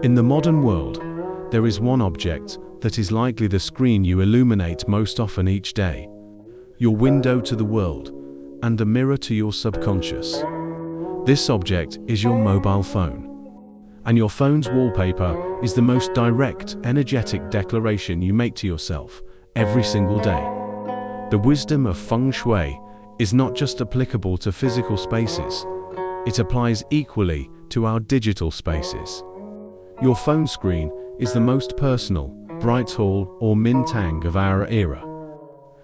In the modern world, there is one object that is likely the screen you illuminate most often each day. Your window to the world, and a mirror to your subconscious. This object is your mobile phone. And your phone's wallpaper is the most direct, energetic declaration you make to yourself every single day. The wisdom of Feng Shui is not just applicable to physical spaces, it applies equally to our digital spaces. Your phone screen is the most personal, bright hall or min-tang of our era.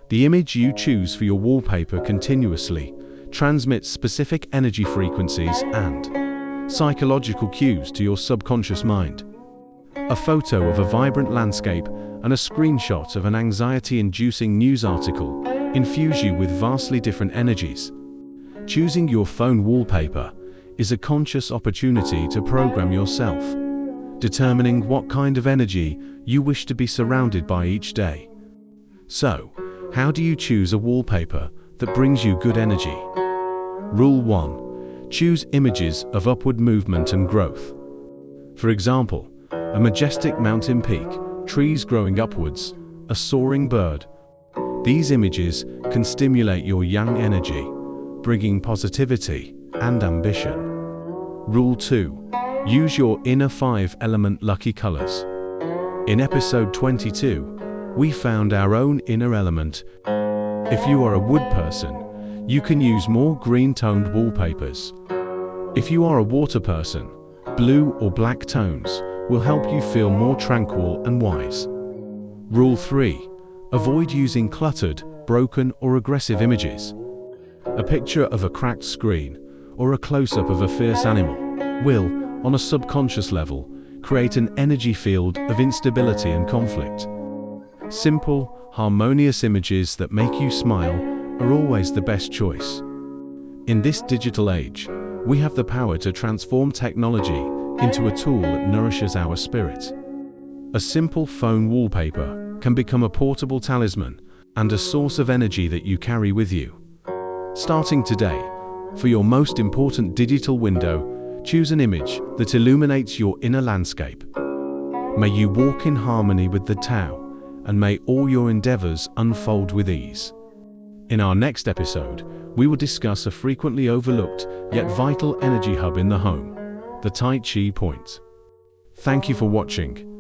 The image you choose for your wallpaper continuously transmits specific energy frequencies and psychological cues to your subconscious mind. A photo of a vibrant landscape and a screenshot of an anxiety-inducing news article infuse you with vastly different energies. Choosing your phone wallpaper is a conscious opportunity to program yourself, determining what kind of energy you wish to be surrounded by each day. So, how do you choose a wallpaper that brings you good energy? Rule 1. Choose images of upward movement and growth. For example, a majestic mountain peak, trees growing upwards, a soaring bird. These images can stimulate your yang energy, bringing positivity and ambition. Rule 2. Use your inner 5-element lucky colors. In episode 22, we found our own inner element. If you are a wood person, you can use more green-toned wallpapers. If you are a water person, blue or black tones will help you feel more tranquil and wise. Rule 3. Avoid using cluttered, broken or aggressive images. A picture of a cracked screen or a close-up of a fierce animal will, on a subconscious level, create an energy field of instability and conflict. Simple, harmonious images that make you smile are always the best choice. In this digital age, we have the power to transform technology into a tool that nourishes our spirit. A simple phone wallpaper can become a portable talisman and a source of energy that you carry with you. Starting today, for your most important digital window, choose an image that illuminates your inner landscape. May you walk in harmony with the Tao, and may all your endeavors unfold with ease. In our next episode, we will discuss a frequently overlooked yet vital energy hub in the home, the Tai Chi point. Thank you for watching.